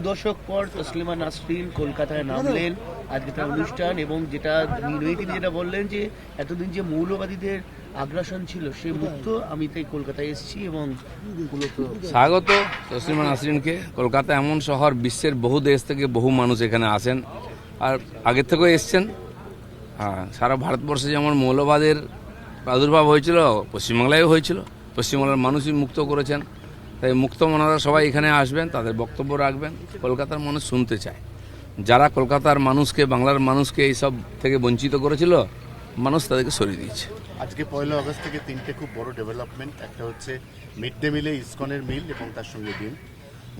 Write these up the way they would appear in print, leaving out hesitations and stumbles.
দশক পর তসলিমা নাসরিন কলকাতায় নামলেন, আজকে তার অনুষ্ঠান। এবং যেটা তিনি যেটা বললেন যে এতদিন যে মৌলবাদীদের আগ্রাসন ছিল সে মুক্ত, আমি তাই কলকাতায় এসেছি এবং মূলত স্বাগত তসলিমা নাসরিনকে। কলকাতা এমন শহর, বিশ্বের বহু দেশ থেকে বহু মানুষ এখানে আসেন আর আগের থেকেও এসছেন। সারা ভারতবর্ষে যেমন মৌলবাদের প্রাদুর্ভাব হয়েছিল, পশ্চিমবাংলায়ও হয়েছিল, পশ্চিমবাংলার মানুষই মুক্ত করেছেন। তাই মুক্ত মনারা সবাই এখানে আসবেন, তাদের বক্তব্য রাখবেন। কলকাতার মানুষ শুনতে চায়। যারা কলকাতার মানুষকে, বাংলার মানুষকে এইসব থেকে বঞ্চিত করেছিল, মানুষ তাদেরকে সরিয়ে দিয়েছে। আজকে 1 আগস্ট থেকে 3টে খুব বড় ডেভেলপমেন্ট। একটা হচ্ছে মিড ডে মিলে ইসকনের মিল এবং তার সঙ্গে ডিম।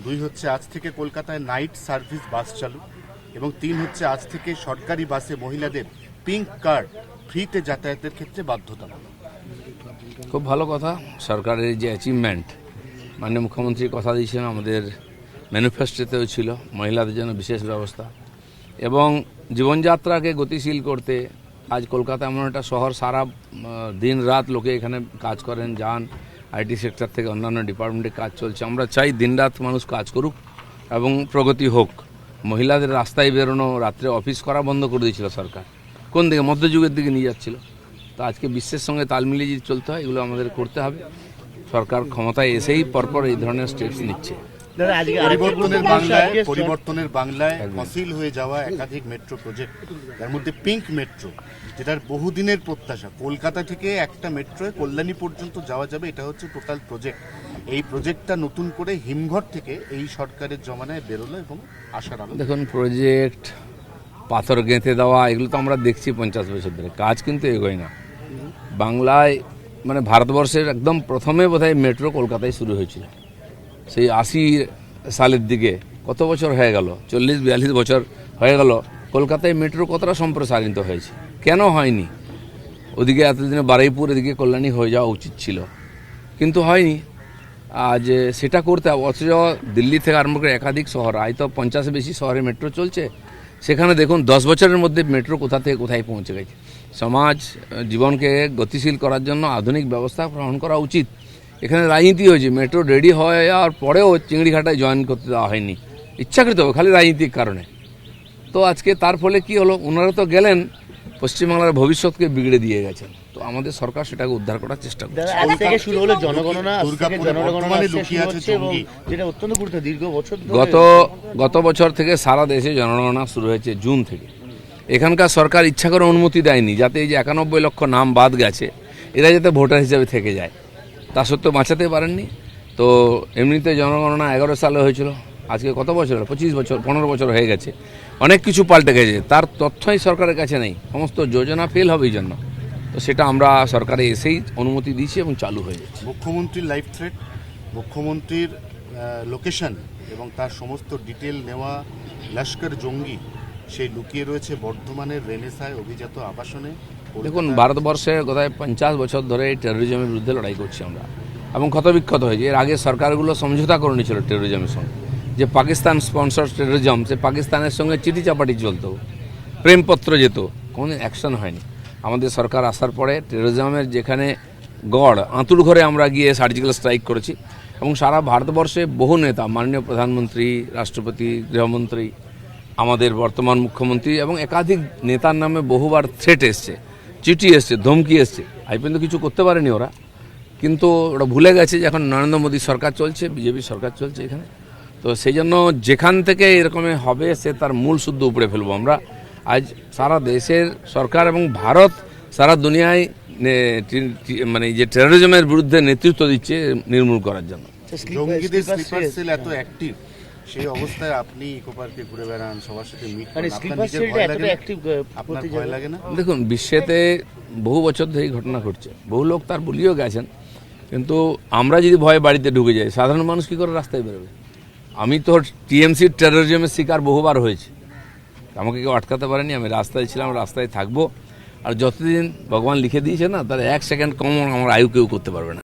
2 হচ্ছে আজ থেকে কলকাতায় নাইট সার্ভিস বাস চালু, এবং 3 হচ্ছে আজ থেকে সরকারি বাসে মহিলাদের পিঙ্ক কার্ড ফ্রিতে যাতায়াতের ক্ষেত্রে বাধ্যতামূলক। খুব ভালো কথা। সরকারের যে অ্যাচিভমেন্ট, মাননীয় মুখ্যমন্ত্রী কথা দিয়েছেন, আমাদের ম্যানিফেস্টোতেও ছিল মহিলাদের জন্য বিশেষ ব্যবস্থা এবং জীবনযাত্রাকে গতিশীল করতে। আজ কলকাতা এমন একটা শহর, সারা দিন রাত লোকে এখানে কাজ করেন, যান। আইটি সেক্টর থেকে অন্যান্য ডিপার্টমেন্টে কাজ চলছে। আমরা চাই দিনরাত মানুষ কাজ করুক এবং প্রগতি হোক। মহিলাদের রাস্তায় বেরোনো, রাত্রে অফিস করা বন্ধ করে দিয়েছিল সরকার। কোন দিকে? মধ্যযুগের দিকে নিয়ে যাচ্ছিল। তো আজকে বিশ্বের সঙ্গে তাল মিলিয়ে যদি চলতে হয়, এগুলো আমাদের করতে হবে। সরকার ক্ষমতায় এসেই পরপর এই ধরনের স্টেপস নিচ্ছে। পরিবর্তনের বাংলায় ফসিল হয়ে যাওয়া একাধিক মেট্রো প্রজেক্ট, তার মধ্যে পিঙ্ক মেট্রো, যেটার বহুদিনের প্রত্যাশা। কলকাতা থেকে একটা মেট্রোয় কল্যাণী পর্যন্ত যাওয়া যাবে, এটা হচ্ছে টোটাল প্রজেক্ট। এই প্রজেক্টটা নতুন করে হিমঘর থেকে এই সরকারের জমানায় বেরোলো এবং আশার আলো। দেখুন, প্রজেক্ট, পাথর গেঁথে দেওয়া, এগুলো তো আমরা দেখছি 50 বছর ধরে। কাজ কিন্তু এগোয় না বাংলায়। মানে ভারতবর্ষের একদম প্রথমে বোধহয় মেট্রো কলকাতায় শুরু হয়েছিল, সেই 80 সালের দিকে। কত বছর হয়ে গেল? 40-42 বছর হয়ে গেল। কলকাতায় মেট্রো কতটা সম্প্রসারিত হয়েছে? কেন হয়নি? ওদিকে এতদিনে বারুইপুর, এদিকে কল্যাণী হয়ে যাওয়া উচিত ছিল, কিন্তু হয়নি। আজ সেটা করতে হবে। অথচ দিল্লি থেকে আরম্ভ করে একাধিক শহর, আজ তো 50 বেশি শহরে মেট্রো চলছে। সেখানে দেখুন 10 বছরের মধ্যে মেট্রো কোথা থেকে কোথায় পৌঁছে গেছে। সমাজ জীবনকে গতিশীল করার জন্য আধুনিক ব্যবস্থা গ্রহণ করা উচিত। এখানে রাজনীতি হয়েছে। মেট্রো রেডি হয়ে যাওয়ার পরেও চিংড়িঘাটায় জয়েন করতে দেওয়া হয়নি, ইচ্ছাকৃত, খালি রাজনীতিক কারণে। তো আজকে তার ফলে কি হলো? ওনারা তো গেলেন, পশ্চিমবাংলার ভবিষ্যৎকে বিগড়ে দিয়ে গেছেন। তো আমাদের সরকার সেটাকে উদ্ধার করার চেষ্টা করছে। আজ থেকে শুরু হলো জনগণনা, যেটা অত্যন্ত গুরুত্ব দীর্ঘ বছর গত বছর থেকে সারা দেশে জনগণনা শুরু হয়েছে, জুন থেকে। এখানকার সরকার ইচ্ছা করে অনুমতি দেয়নি, যাতে এই যে 91 লক্ষ নাম বাদ গেছে, এরা যাতে ভোটার হিসেবে থেকে যায়। তা সত্ত্বেও বাঁচাতে পারেননি। তো এমনিতে জনগণনা 11 সালে হয়েছিল, আজকে কত বছর? 25 বছর, 15 বছর হয়ে গেছে। অনেক কিছু পাল্টে গেছে, তার তথ্যই সরকারের কাছে নেই। সমস্ত যোজনা ফেল হবে এই জন্য। তো সেটা আমরা সরকারে এসেই অনুমতি দিয়েছি এবং চালু হয়ে যাচ্ছে। মুখ্যমন্ত্রীর লাইফ থ্রেট, মুখ্যমন্ত্রীর লোকেশন এবং তার সমস্ত ডিটেল নেওয়া লস্কর জঙ্গি সেই লুকিয়ে রয়েছে বর্ধমানের রেনেসায় অভিজাত আবাসনে। দেখুন, ভারতবর্ষে কোথায় 50 বছর ধরে টেরোরিজমের বিরুদ্ধে লড়াই করছি আমরা, এবং ক্ষতবিক্ষত হয়েছে। এর আগে সরকারগুলো সমঝোতা করে নিয়েছিল টেরোরিজমের সঙ্গে, যে পাকিস্তান স্পন্সর টেরোরিজম, সে পাকিস্তানের সঙ্গে চিঠি চাপাটি চলতো, প্রেমপত্র যেত, কোনো অ্যাকশন হয়নি। আমাদের সরকার আসার পরে টেরোরিজমের যেখানে গড় আঁতুড় ঘরে আমরা গিয়ে সার্জিক্যাল স্ট্রাইক করেছি, এবং সারা ভারতবর্ষে বহু নেতা, মাননীয় প্রধানমন্ত্রী, রাষ্ট্রপতি, গৃহমন্ত্রী, আমাদের বর্তমান মুখ্যমন্ত্রী এবং একাধিক নেতার নামে বহুবার থ্রেট এসছে, চিঠি এসছে, ধমকি এসছে। আজ পর্যন্ত কিছু করতে পারেনি ওরা, কিন্তু ওরা ভুলে গেছে যে এখন নরেন্দ্র মোদী সরকার চলছে, বিজেপি সরকার চলছে এখানে। তো সেই জন্য যেখান থেকে এরকম হবে, সে তার মূল শুদ্ধ উপড়ে ফেলবো আমরা। আজ সারা দেশের সরকার এবং ভারত সারা দুনিয়ায় মানে যে টেরোরিজমের বিরুদ্ধে নেতৃত্ব দিচ্ছে নির্মূল করার জন্য। জঙ্গিদের স্লিপার সেল এত অ্যাক্টিভ, সেই অবস্থায় আপনি ইকো পার্কে ঘুরে বেড়ান, সবার সাথে মিট করেন, আপনার ভয় লাগে না? দেখুন, বিশ্বেতে বহু বছর ধরে এই ঘটনা ঘটছে, বহু লোক তার বলিও গেছেন। কিন্তু আমরা যদি ভয়ে বাড়িতে ঢুকে যাই, সাধারণ মানুষ কী করে রাস্তায় বেরোবে? আমি তো টিএমসির টেরোরিজমের শিকার বহুবার হয়েছি, আমাকে কেউ আটকাতে পারেনি। আমি রাস্তায় ছিলাম, রাস্তায় থাকবো। আর যতদিন ভগবান লিখে দিয়েছে না, তার 1 সেকেন্ড কম আমার আয়ু কেউ করতে পারবে না।